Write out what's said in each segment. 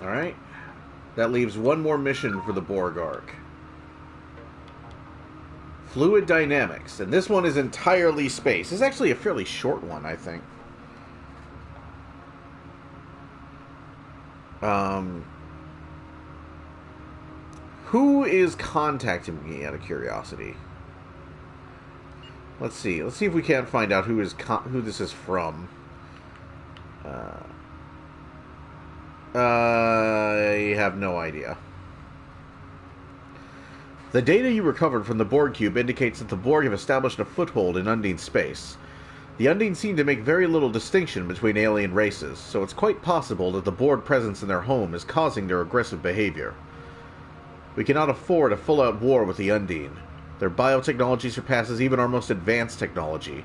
Alright. That leaves one more mission for the Borg arc. Fluid dynamics. And this one is entirely space. This is actually a fairly short one, I think. Who is contacting me out of curiosity? Let's see. Let's see if we can't find out who this is from. I have no idea. The data you recovered from the Borg cube indicates that the Borg have established a foothold in Undine space. The Undine seem to make very little distinction between alien races, so it's quite possible that the Borg presence in their home is causing their aggressive behavior. We cannot afford a full-out war with the Undine. Their biotechnology surpasses even our most advanced technology.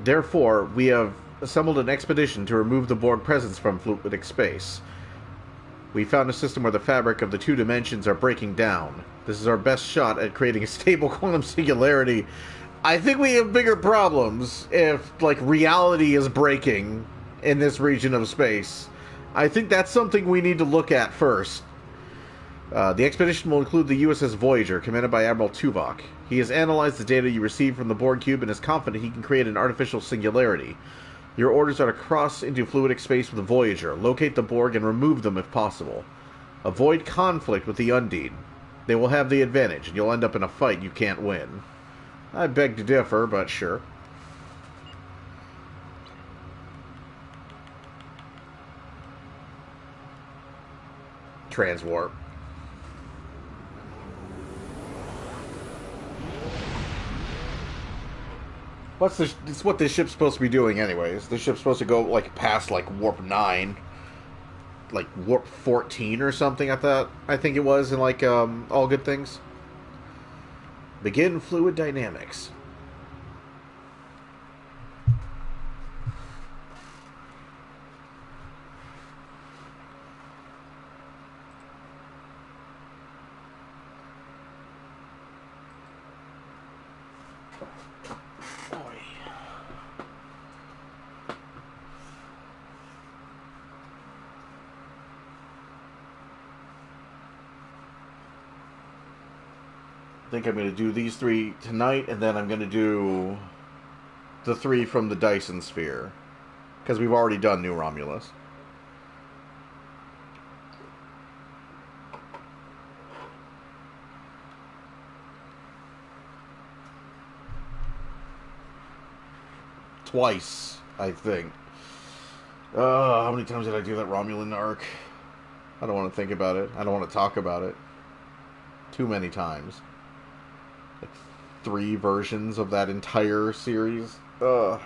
Therefore, we have assembled an expedition to remove the Borg presence from fluidic space. We found a system where the fabric of the two dimensions are breaking down. This is our best shot at creating a stable quantum singularity. I think we have bigger problems if, like, reality is breaking in this region of space. I think that's something we need to look at first. The expedition will include the USS Voyager, commanded by Admiral Tuvok. He has analyzed the data you received from the Borg cube and is confident he can create an artificial singularity. Your orders are to cross into fluidic space with the Voyager, locate the Borg, and remove them if possible. Avoid conflict with the Undine. They will have the advantage, and you'll end up in a fight you can't win. I beg to differ, but sure. Transwarp. It's what this ship's supposed to be doing anyways. This ship's supposed to go, like, past, like, warp 9. Like, warp 14 or something, I think it was, in, like, All Good Things. Begin fluid dynamics. I think I'm going to do these 3 tonight, and then I'm going to do the 3 from the Dyson Sphere. Because we've already done New Romulus. Twice, I think. How many times did I do that Romulan arc? I don't want to think about it. I don't want to talk about it. Too many times. Like 3 versions of that entire series. Ugh.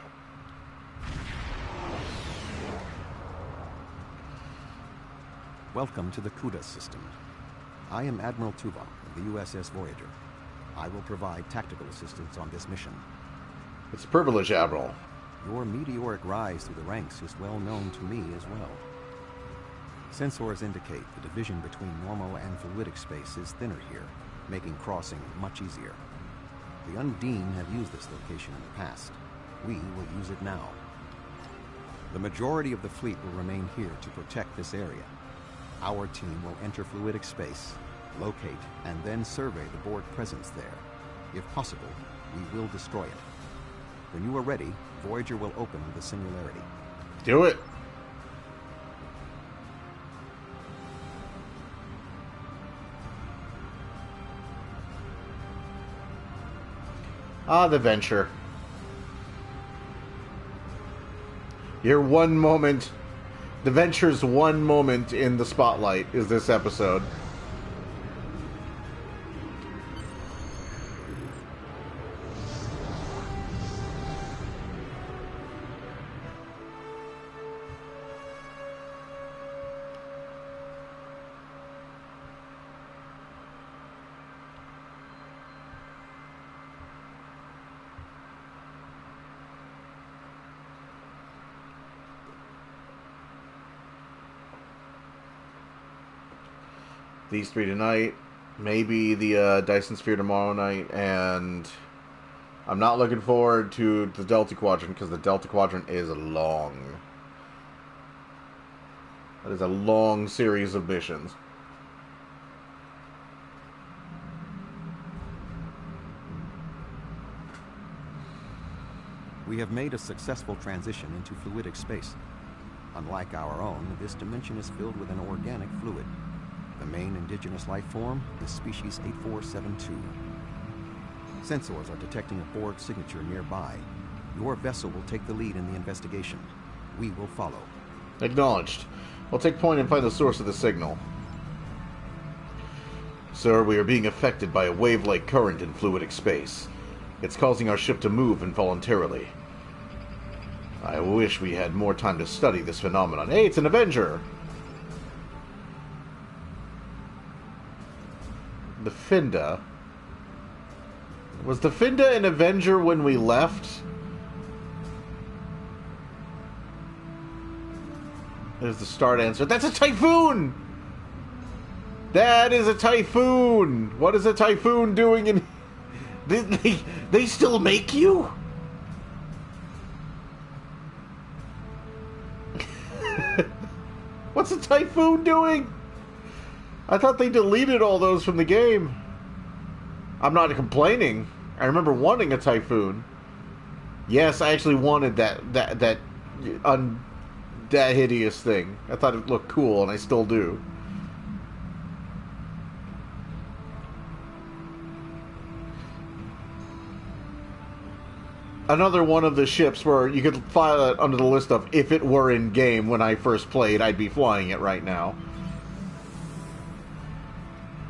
Welcome to the CUDA system. I am Admiral Tuvok of the USS Voyager. I will provide tactical assistance on this mission. It's a privilege, Admiral. Your meteoric rise through the ranks is well known to me as well. Sensors indicate the division between normal and fluidic space is thinner here, making crossing much easier. The Undine have used this location in the past. We will use it now. The majority of the fleet will remain here to protect this area. Our team will enter fluidic space, locate, and then survey the Borg presence there. If possible, we will destroy it. When you are ready, Voyager will open the singularity. Do it! Ah, the Venture. Your one moment... The Venture's one moment in the spotlight is this episode. These 3 tonight, maybe the Dyson Sphere tomorrow night, and I'm not looking forward to the Delta Quadrant because the Delta Quadrant is long. That is a long series of missions. We have made a successful transition into fluidic space. Unlike our own, this dimension is filled with an organic fluid. The main indigenous life form is species 8472. Sensors are detecting a Borg signature nearby. Your vessel will take the lead in the investigation. We will follow. Acknowledged. We'll take point and find the source of the signal. Sir, we are being affected by a wave-like current in fluidic space. It's causing our ship to move involuntarily. I wish we had more time to study this phenomenon. Hey, it's an Avenger! The Finda. Was the Finda an Avenger when we left? There's the start answer. That's a Typhoon! That is a Typhoon! What is a Typhoon doing in... They still make you? What's a Typhoon doing? I thought they deleted all those from the game. I'm not complaining. I remember wanting a Typhoon. Yes, I actually wanted that hideous thing. I thought it looked cool, and I still do. Another one of the ships where you could file it under the list of if it were in game when I first played, I'd be flying it right now.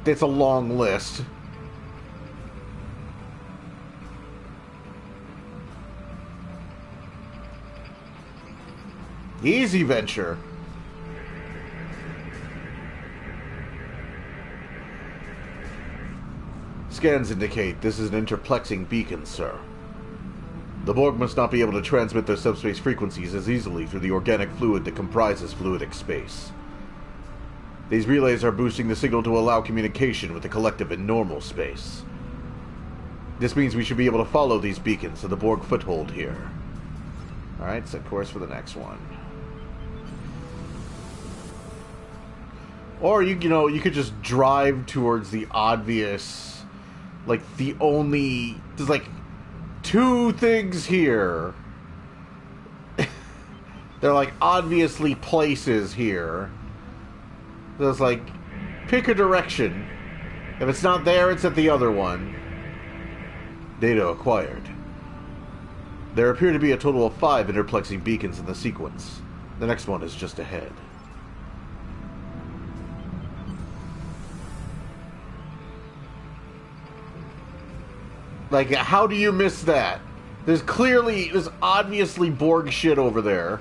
It's a long list. Easy venture. Scans indicate this is an interplexing beacon, sir. The Borg must not be able to transmit their subspace frequencies as easily through the organic fluid that comprises fluidic space. These relays are boosting the signal to allow communication with the collective in normal space. This means we should be able to follow these beacons to the Borg foothold here. Alright, set course for the next one. Or, you could just drive towards the obvious, like, there's, like, two things here. They're, like, obviously places here. There's, like, pick a direction. If it's not there, it's at the other one. Data acquired. There appear to be a total of 5 interplexing beacons in the sequence. The next one is just ahead. Like, how do you miss that? There's obviously Borg shit over there.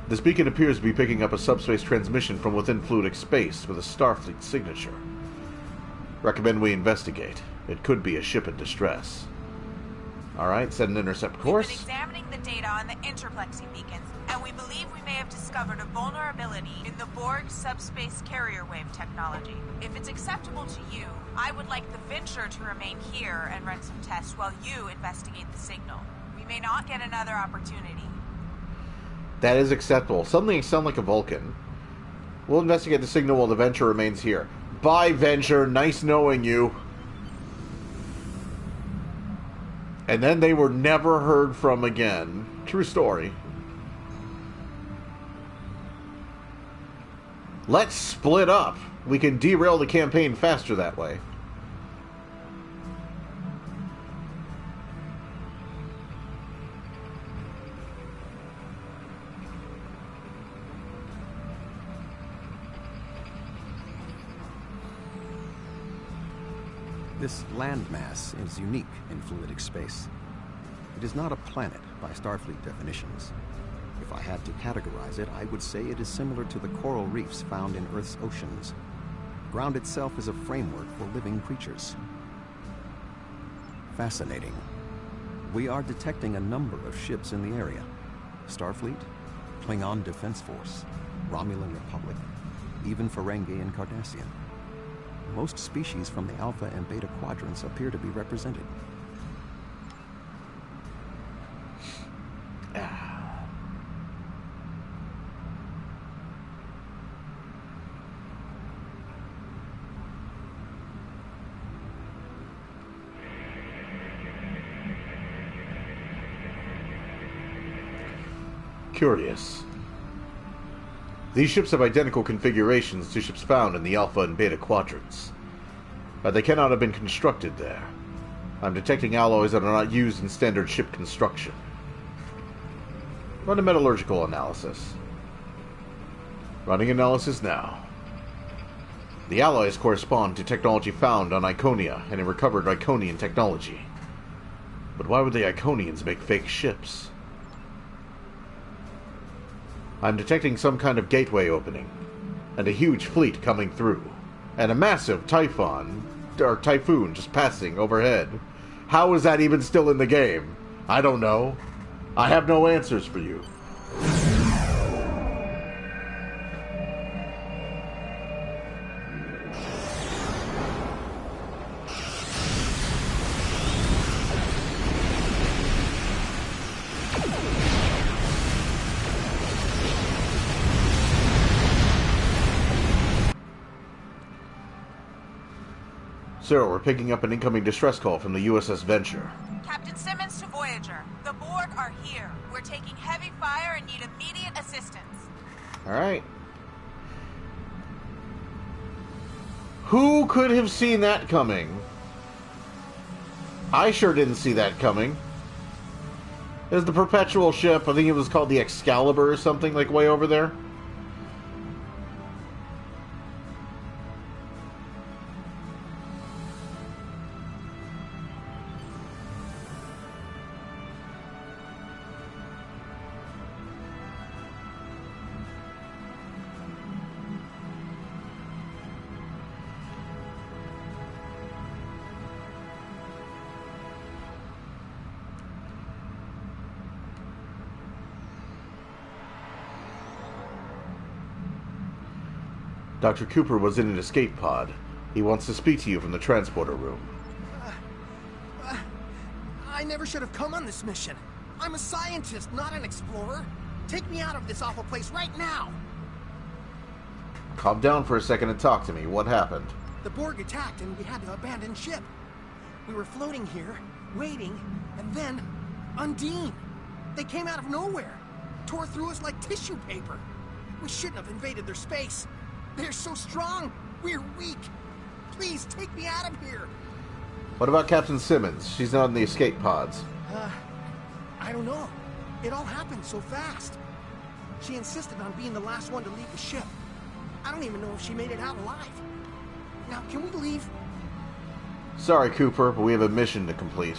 This beacon appears to be picking up a subspace transmission from within fluidic space with a Starfleet signature. Recommend we investigate. It could be a ship in distress. Alright, set an intercept course. We've been examining the data on the interplexing beacons, and we believe we may have discovered a vulnerability in the Borg subspace carrier wave technology. If it's acceptable to you, I would like the Venture to remain here and run some tests while you investigate the signal. We may not get another opportunity. That is acceptable. Suddenly you sound like a Vulcan. We'll investigate the signal while the Venture remains here. Bye, Venture. Nice knowing you. And then they were never heard from again. True story. Let's split up. We can derail the campaign faster that way. This landmass is unique in fluidic space. It is not a planet by Starfleet definitions. If I had to categorize it, I would say it is similar to the coral reefs found in Earth's oceans. Ground itself is a framework for living creatures. Fascinating. We are detecting a number of ships in the area. Starfleet, Klingon Defense Force, Romulan Republic, even Ferengi and Cardassian. most species from the Alpha and Beta quadrants appear to be represented. Curious. These ships have identical configurations to ships found in the Alpha and Beta quadrants, but they cannot have been constructed there. I'm detecting alloys that are not used in standard ship construction. Run a metallurgical analysis. Running analysis now. The alloys correspond to technology found on Iconia and in recovered Iconian technology. But why would the Iconians make fake ships? I'm detecting some kind of gateway opening, and a huge fleet coming through, and a massive typhoon just passing overhead. How is that even still in the game? I don't know. I have no answers for you. Sir, we're picking up an incoming distress call from the USS Venture. Captain Simmons to Voyager. The Borg are here. We're taking heavy fire and need immediate assistance. Alright. Who could have seen that coming? I sure didn't see that coming. There's the Perpetual ship. I think it was called the Excalibur or something, like way over there. Dr. Cooper was in an escape pod. He wants to speak to you from the transporter room. I never should have come on this mission. I'm a scientist, not an explorer. Take me out of this awful place right now. Calm down for a second and talk to me. What happened? The Borg attacked and we had to abandon ship. We were floating here, waiting, and then Undine. They came out of nowhere, tore through us like tissue paper. We shouldn't have invaded their space. They're so strong. We're weak. Please take me out of here. What about Captain Simmons? She's not in the escape pods. I don't know. It all happened so fast. She insisted on being the last one to leave the ship. I don't even know if she made it out alive. Now, can we leave? Sorry, Cooper, but we have a mission to complete.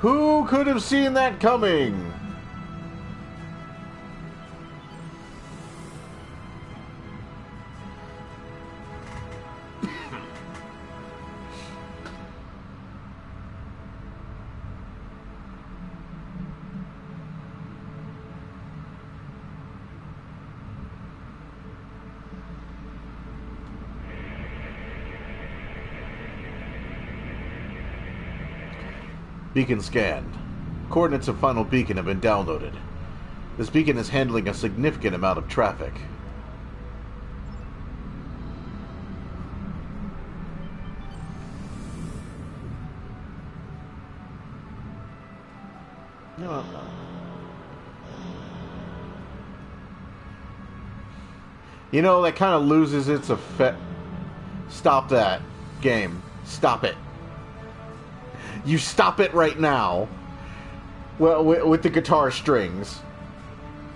Who could have seen that coming? Beacon scanned. Coordinates of final beacon have been downloaded. This beacon is handling a significant amount of traffic. No. You know, that kind of loses its effect. Stop that, game. Stop it. You stop it right now. Well, with the guitar strings.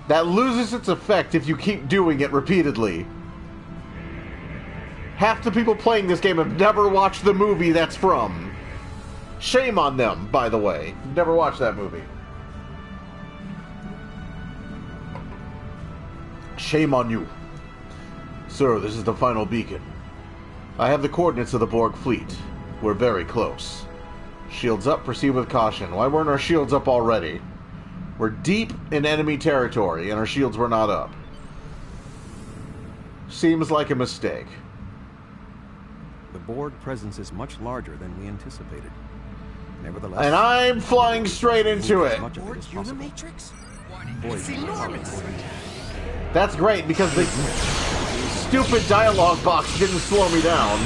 That loses its effect if you keep doing it repeatedly. Half the people playing this game have never watched the movie that's from. Shame on them, by the way. Never watched that movie. Shame on you. Sir, this is the final beacon. I have the coordinates of the Borg fleet. We're very close. Shields up, proceed with caution. Why weren't our shields up already? We're deep in enemy territory, and our shields were not up. Seems like a mistake. The Borg presence is much larger than we anticipated. Nevertheless... And I'm flying straight into it. Much of it is possible. Unimatrix? Boy, It's enormous! That's great, because the stupid dialogue box didn't slow me down.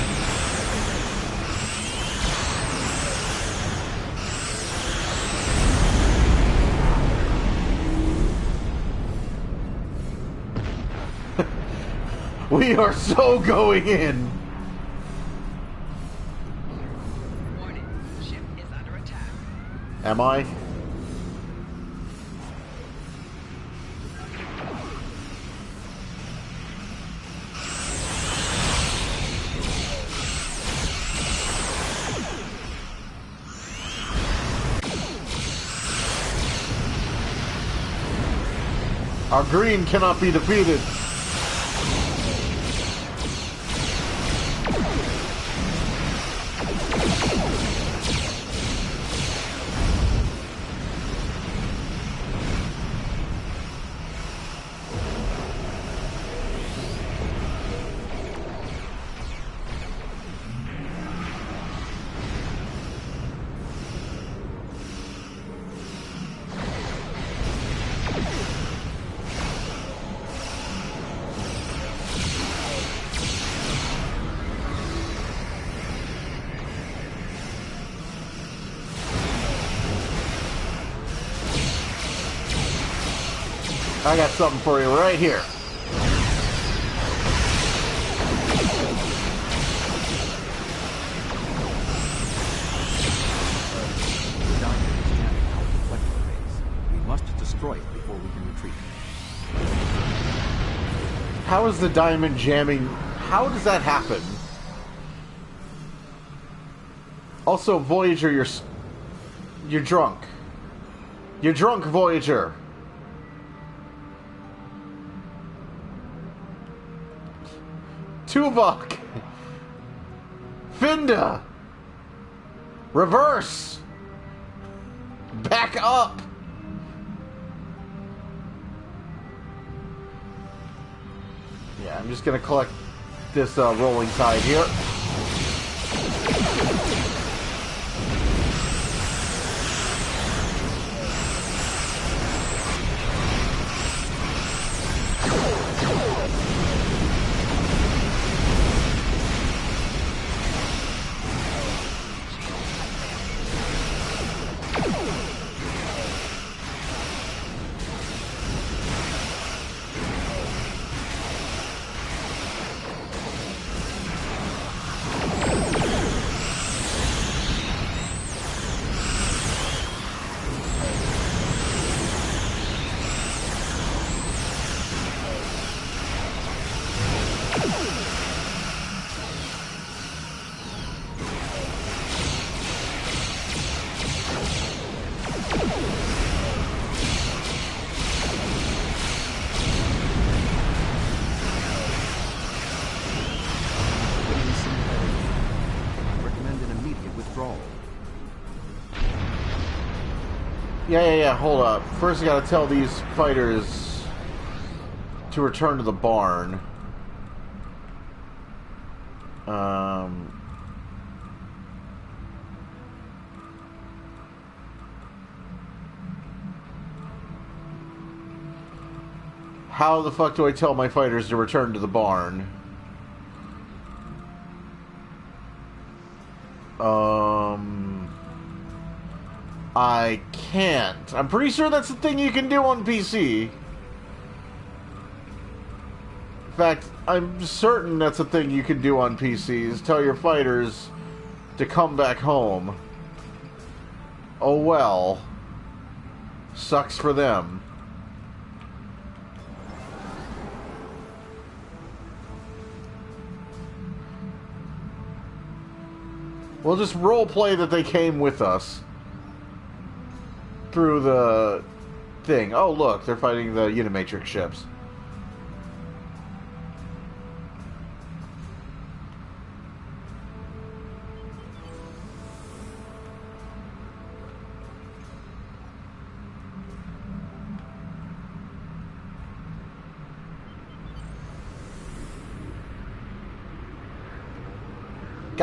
We are so going in. Warning, ship is under attack. Am I? Our green cannot be defeated. I got something for you right here. The diamond is jamming our reflector rays. We must destroy it before we can retreat. How is the diamond jamming? How does that happen? Also, Voyager, you're drunk. You're drunk, Voyager. Tuvok! Finda! Reverse! Back up! Yeah, I'm just gonna collect this rolling tide here. Yeah, hold up. First I gotta tell these fighters to return to the barn. How the fuck do I tell my fighters to return to the barn? I can't. I'm pretty sure that's the thing you can do on PC. In fact, I'm certain that's a thing you can do on PCs. Tell your fighters to come back home. Oh well. Sucks for them. We'll just roleplay that they came with us. Through the thing. Oh, look, they're fighting the Unimatrix ships.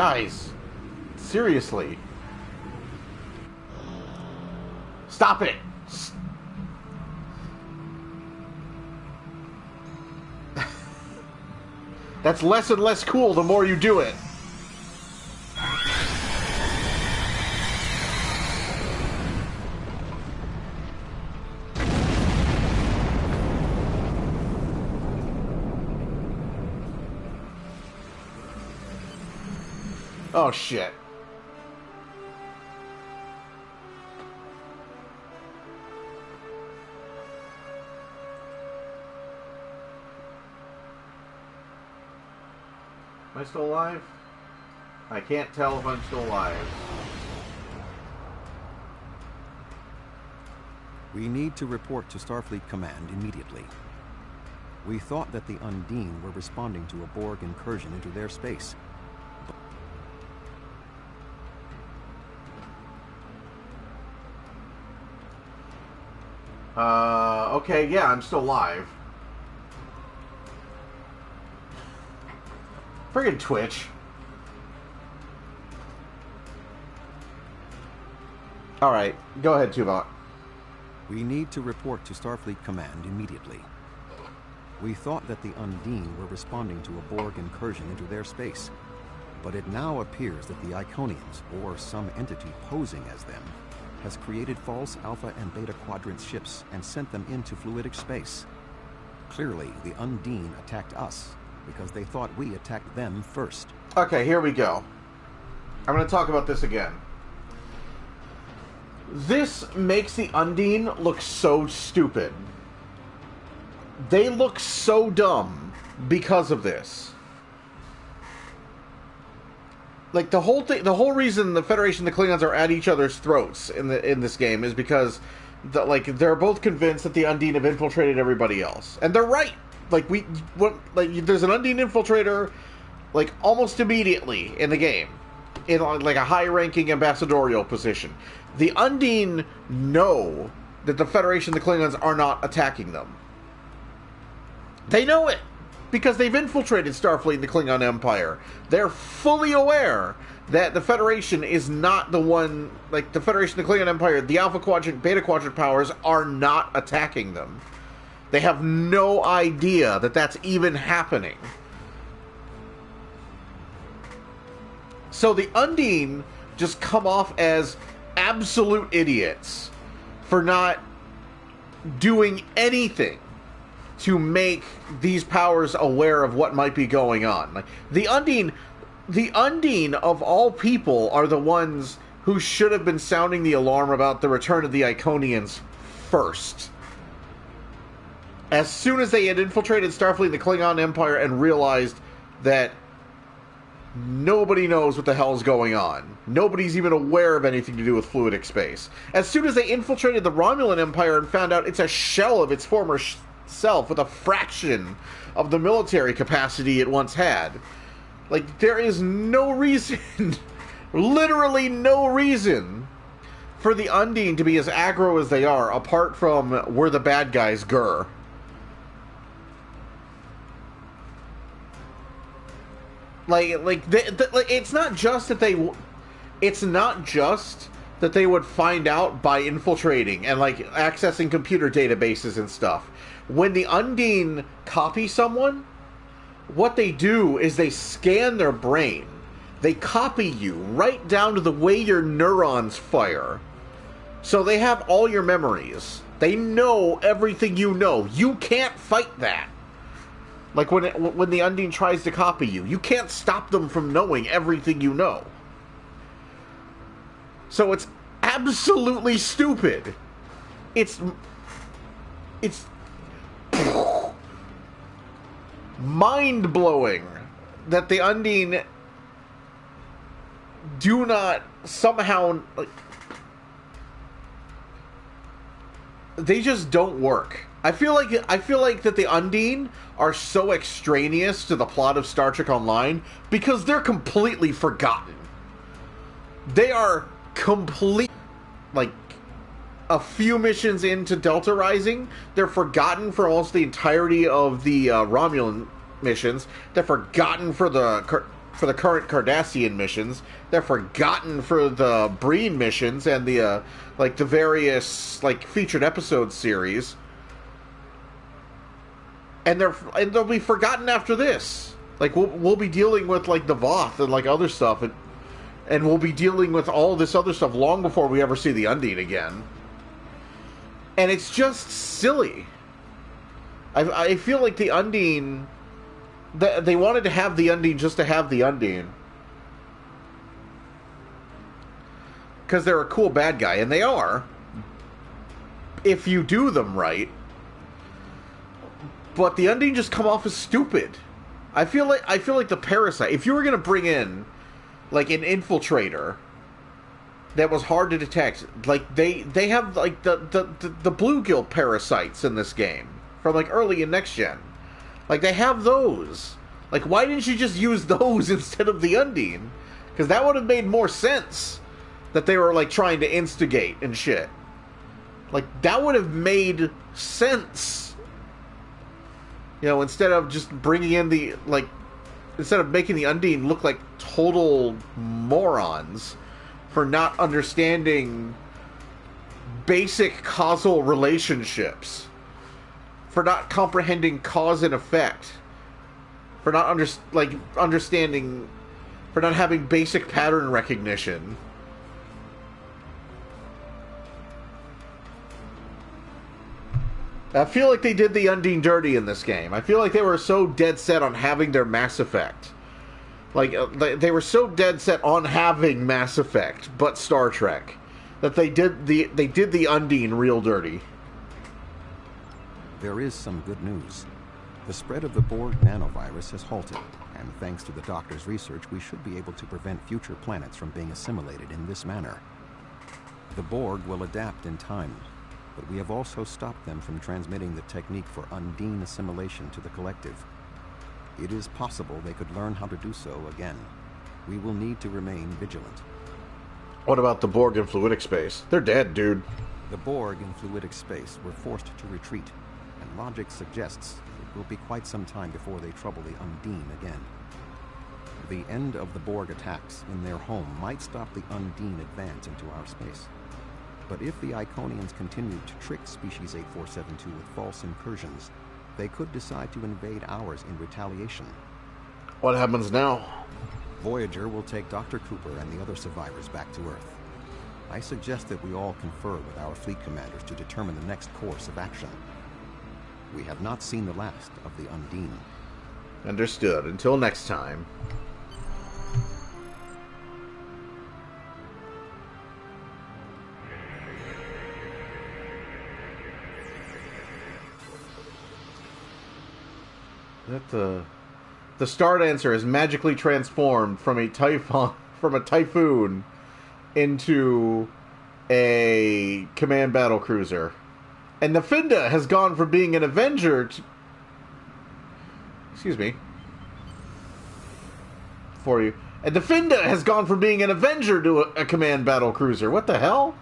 Guys, seriously. Stop it! That's less and less cool the more you do it. Oh, shit. Am I still alive? I can't tell if I'm still alive. We need to report to Starfleet Command immediately. We thought that the Undine were responding to a Borg incursion into their space. Okay, yeah, I'm still alive. Friggin' Twitch. Alright, go ahead, Tuvok. We need to report to Starfleet Command immediately. We thought that the Undine were responding to a Borg incursion into their space, but it now appears that the Iconians, or some entity posing as them, has created false Alpha and Beta Quadrant ships and sent them into fluidic space. Clearly, the Undine attacked us because they thought we attacked them first. Okay, here we go. I'm going to talk about this again. This makes the Undine look so stupid. They look so dumb because of this. Like, the whole thing, the whole reason the Federation and the Klingons are at each other's throats in this game is because they're both convinced that the Undine have infiltrated everybody else. And they're right. There's an Undine infiltrator, like, almost immediately in the game. In, like, a high-ranking ambassadorial position. The Undine know that the Federation and the Klingons are not attacking them. They know it! Because they've infiltrated Starfleet and the Klingon Empire. They're fully aware that the Federation is not the one... Like, the Federation and the Klingon Empire, the Alpha Quadrant, Beta Quadrant powers are not attacking them. They have no idea that that's even happening. So the Undine just come off as absolute idiots for not doing anything to make these powers aware of what might be going on. Like, the Undine of all people are the ones who should have been sounding the alarm about the return of the Iconians first. As soon as they had infiltrated Starfleet and the Klingon Empire and realized that nobody knows what the hell's going on. Nobody's even aware of anything to do with fluidic space. As soon as they infiltrated the Romulan Empire and found out it's a shell of its former self with a fraction of the military capacity it once had. Like, there is no reason, literally no reason, for the Undine to be as aggro as they are, apart from we're the bad guys, grr. It's not just that they would find out by infiltrating and, like, accessing computer databases and stuff. When the Undine copy someone, what they do is they scan their brain. They copy you right down to the way your neurons fire. So they have all your memories. They know everything you know. You can't fight that. Like, when the Undine tries to copy you, you can't stop them from knowing everything you know. So it's absolutely stupid. It's mind-blowing that the Undine do not somehow... they just don't work. I feel like that the Undine are so extraneous to the plot of Star Trek Online because they're completely forgotten. They are complete, like, a few missions into Delta Rising, they're forgotten for almost the entirety of the Romulan missions. They're forgotten for the for the current Cardassian missions. They're forgotten for the Breen missions and the like the various like featured episode series. And they'll be forgotten after this. Like we'll be dealing with like the Voth and like other stuff, and we'll be dealing with all this other stuff long before we ever see the Undine again. And it's just silly. I feel like the Undine, they wanted to have the Undine just to have the Undine. Because they're a cool bad guy, and they are. If you do them right. But the Undine just come off as stupid. I feel like the Parasite, if you were going to bring in like an infiltrator that was hard to detect, like they have like the bluegill parasites in this game from like early in next gen. Like they have those. Like why didn't you just use those instead of the Undine? Because that would have made more sense that they were like trying to instigate and shit. Like that would have made sense. You know, instead of just bringing in the, like, instead of making the Undine look like total morons for not understanding basic causal relationships, for not comprehending cause and effect, for not understanding, for not having basic pattern recognition. I feel like they did the Undine dirty in this game. I feel like they were so dead set on having their Mass Effect. Like, they were so dead set on having Mass Effect, but Star Trek, that they did the Undine real dirty. There is some good news. The spread of the Borg nanovirus has halted, and thanks to the Doctor's research, we should be able to prevent future planets from being assimilated in this manner. The Borg will adapt in time, but we have also stopped them from transmitting the technique for Undine assimilation to the collective. It is possible they could learn how to do so again. We will need to remain vigilant. What about the Borg in fluidic space? They're dead, dude. The Borg in fluidic space were forced to retreat, and logic suggests it will be quite some time before they trouble the Undine again. The end of the Borg attacks in their home might stop the Undine advance into our space. But if the Iconians continue to trick Species 8472 with false incursions, they could decide to invade ours in retaliation. What happens now? Voyager will take Dr. Cooper and the other survivors back to Earth. I suggest that we all confer with our fleet commanders to determine the next course of action. We have not seen the last of the Undine. Understood. Until next time. That the Star Dancer is magically transformed from a typhoon into a command battle cruiser, and the Finda has gone from being an Avenger to, excuse me, for you, and the Finda has gone from being an Avenger to a command battle cruiser. What the hell?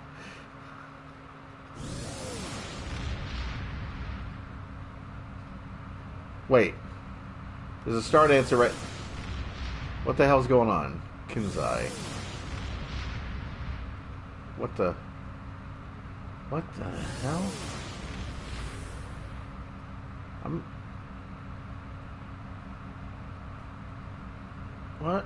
Wait. There's a Star Dancer right... What the hell's going on? Kinzai. What the hell? What?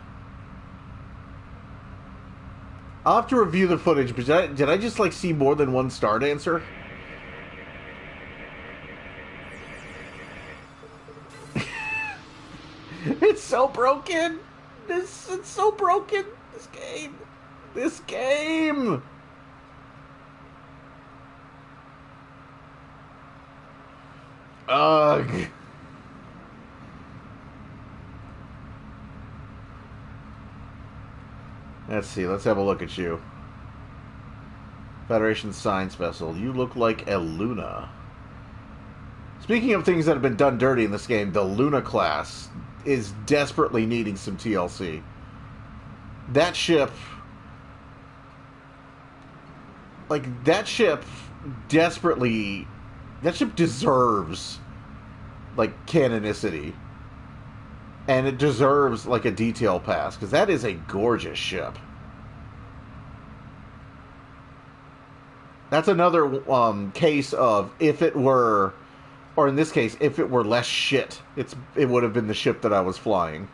I'll have to review the footage, but did I just, like, see more than one Star Dancer? It's so broken! It's so broken! This game! Ugh. Let's see, let's have a look at you. Federation Science Vessel. You look like a Luna. Speaking of things that have been done dirty in this game, the Luna class is desperately needing some TLC. That ship... Like, that ship desperately... That ship deserves, like, canonicity. And it deserves, like, a detail pass, because that is a gorgeous ship. That's another case of if it were, or in this case, if it were less shit, it would have been the ship that I was flying.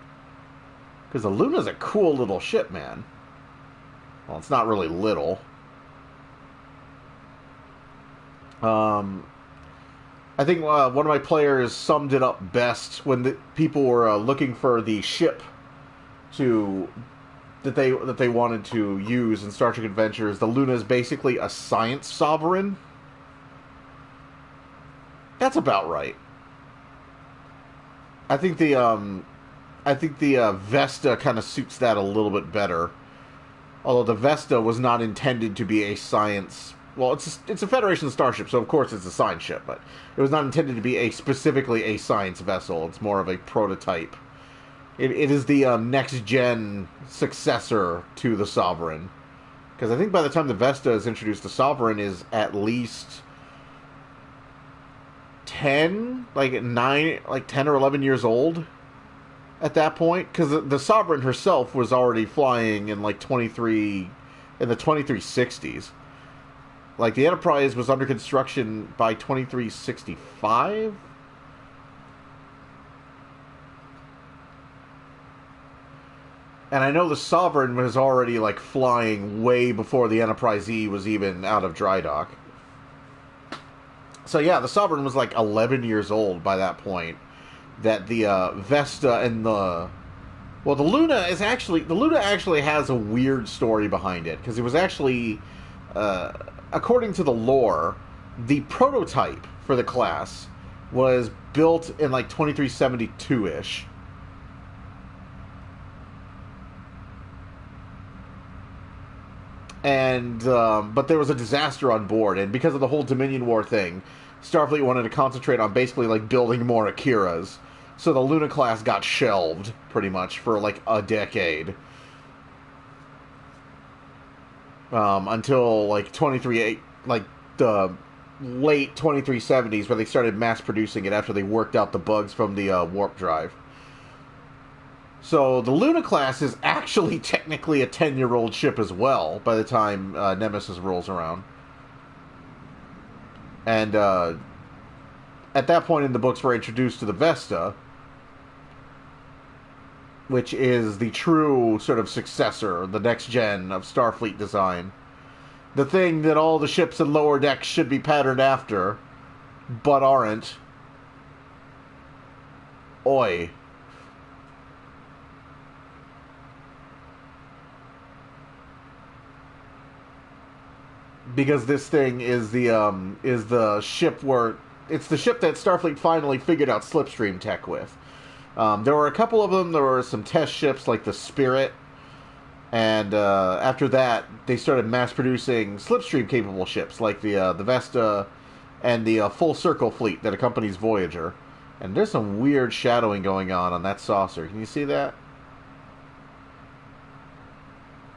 Because the Luna's a cool little ship, man. Well, it's not really little. I think one of my players summed it up best when the people were looking for the ship that they wanted to use in Star Trek Adventures. The Luna is basically a science sovereign. That's about right. I think the Vesta kind of suits that a little bit better. Although the Vesta was not intended to be a science. Well, it's a Federation starship, so of course it's a science ship, but it was not intended to be specifically a science vessel. It's more of a prototype. It is the next-gen successor to the Sovereign. Because I think by the time the Vesta is introduced, the Sovereign is at least 10 or 11 years old at that point. Because the Sovereign herself was already flying in the 2360s. Like, the Enterprise was under construction by 2365? And I know the Sovereign was already, flying way before the Enterprise E was even out of dry dock. So, yeah, the Sovereign was, 11 years old by that point. That the Vesta and the Luna actually has a weird story behind it. Because it was actually, according to the lore, the prototype for the class was built in, 2372-ish. And, but there was a disaster on board, and because of the whole Dominion War thing, Starfleet wanted to concentrate on basically, building more Akiras. So the Luna class got shelved, pretty much, for, a decade. Until, the late 2370s, where they started mass-producing it after they worked out the bugs from the warp drive. So the Luna class is actually technically a 10-year-old ship as well by the time Nemesis rolls around. And at that point in the books, we're introduced to the Vesta, which is the true sort of successor, the next gen of Starfleet design. The thing that all the ships in lower decks should be patterned after, but aren't. Oi. Because this thing is the ship where it's the ship that Starfleet finally figured out slipstream tech with. There were a couple of them. There were some test ships like the Spirit, and after that, they started mass producing slipstream capable ships like the Vesta and the Full Circle fleet that accompanies Voyager. And there's some weird shadowing going on that saucer. Can you see that?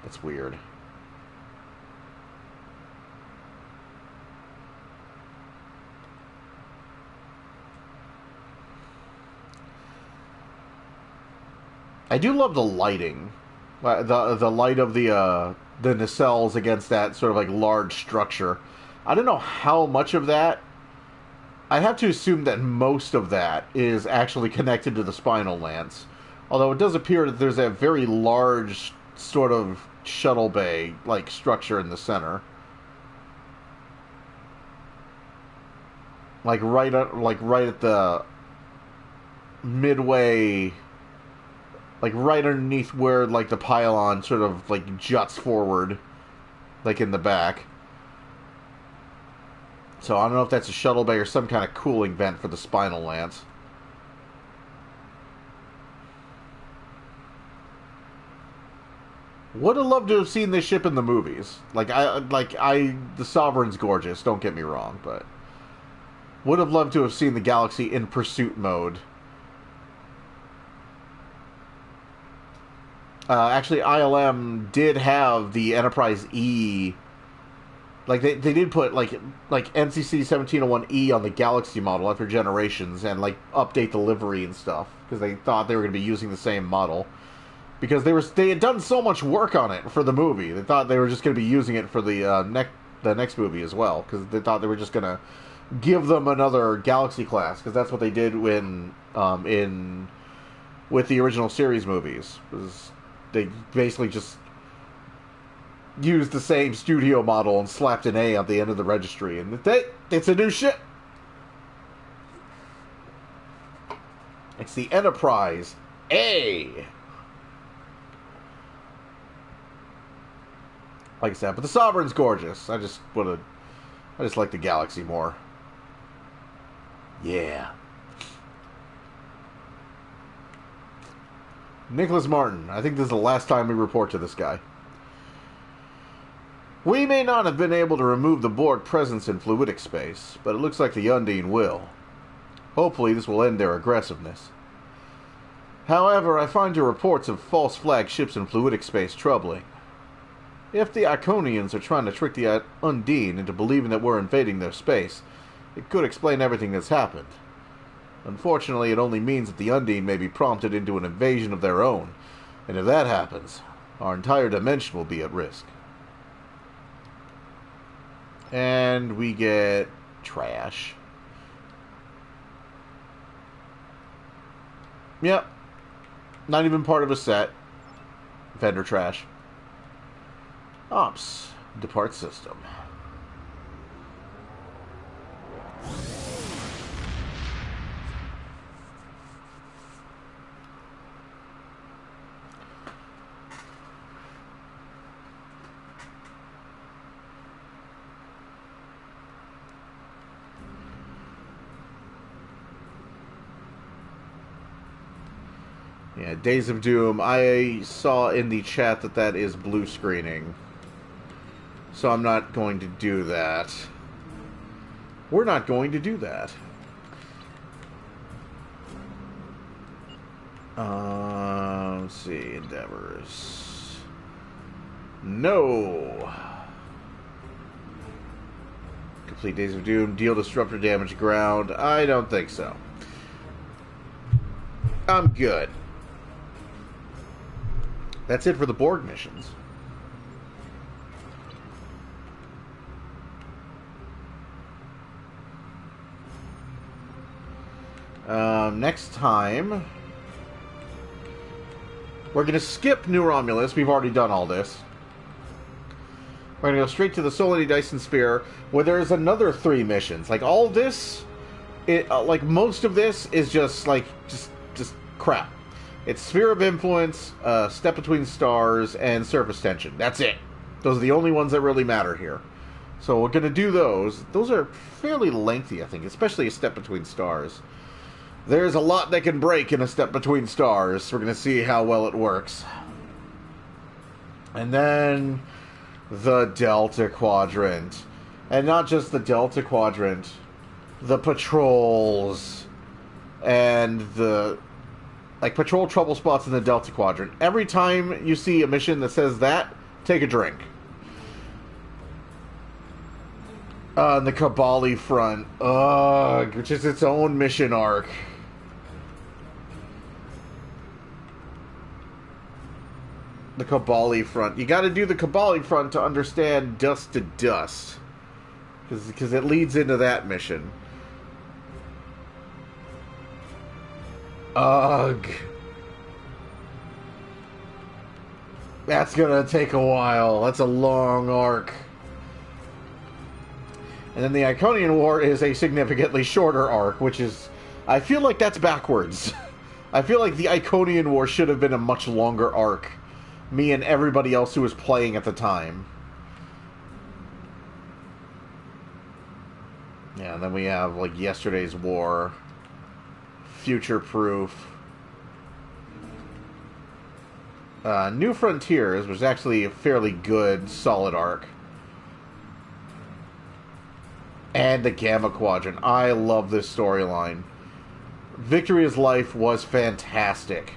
That's weird. I do love the lighting, the light of the nacelles against that sort of large structure. I don't know how much of that. I have to assume that most of that is actually connected to the spinal lance, although it does appear that there's a very large sort of shuttle bay structure in the center, right at the midway. Right underneath where, the pylon sort of, juts forward, in the back. So I don't know if that's a shuttle bay or some kind of cooling vent for the spinal lance. Would have loved to have seen this ship in the movies. The Sovereign's gorgeous, don't get me wrong, but would have loved to have seen the Galaxy in pursuit mode. Actually, ILM did have the Enterprise E Like they did put like NCC 1701E on the Galaxy model after Generations, and like update the livery and stuff because they thought they were going to be using the same model because they had done so much work on it for the movie. They thought they were just going to be using it for the next movie as well because they thought they were just going to give them another Galaxy class because that's what they did when with the original series movies. Was they basically just used the same studio model and slapped an A at the end of the registry, and it's a new ship. It's the Enterprise A. Like I said, but the Sovereign's gorgeous. I just like the Galaxy more. Yeah. Nicholas Martin. I think this is the last time we report to this guy. We may not have been able to remove the Borg presence in fluidic space, but it looks like the Undine will. Hopefully this will end their aggressiveness. However, I find your reports of false flag ships in fluidic space troubling. If the Iconians are trying to trick the Undine into believing that we're invading their space, it could explain everything that's happened. Unfortunately, it only means that the Undine may be prompted into an invasion of their own, and if that happens, our entire dimension will be at risk. And we get trash. Yep. Not even part of a set. Vendor trash. Ops. Depart system. Yeah, Days of Doom. I saw in the chat that is blue screening. So I'm not going to do that. We're not going to do that. Let's see. Endeavors. No. Complete Days of Doom. Deal disruptor damage ground. I don't think so. I'm good. That's it for the Borg missions. Next time, we're going to skip New Romulus. We've already done all this. We're going to go straight to the Solony Dyson Sphere, where there's another 3 missions. Like, all this, like, most of this is just crap. It's Sphere of Influence, Step Between Stars, and Surface Tension. That's it. Those are the only ones that really matter here. So we're going to do those. Those are fairly lengthy, I think, especially a Step Between Stars. There's a lot that can break in a Step Between Stars. We're going to see how well it works. And then the Delta Quadrant. And not just the Delta Quadrant. The patrols. And the... like, patrol trouble spots in the Delta Quadrant. Every time you see a mission that says that, take a drink. On the Kabali front. Which is its own mission arc. The Kabali front. You gotta do the Kabali front to understand Dust to Dust. Because it leads into that mission. Ugh. That's gonna take a while. That's a long arc. And then the Iconian War is a significantly shorter arc, which is... I feel like that's backwards. I feel like the Iconian War should have been a much longer arc. Me and everybody else who was playing at the time. Yeah, and then we have, like, Yesterday's War... Future Proof. New Frontiers was actually a fairly good, solid arc. And the Gamma Quadrant. I love this storyline. Victoria's Life was fantastic.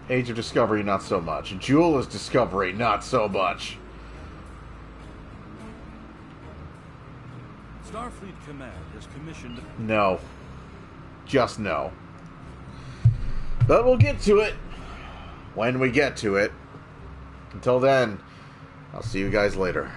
Age of Discovery, not so much. Jewel is Discovery, not so much. Starfleet Command has commissioned... No. Just no. But we'll get to it when we get to it. Until then, I'll see you guys later.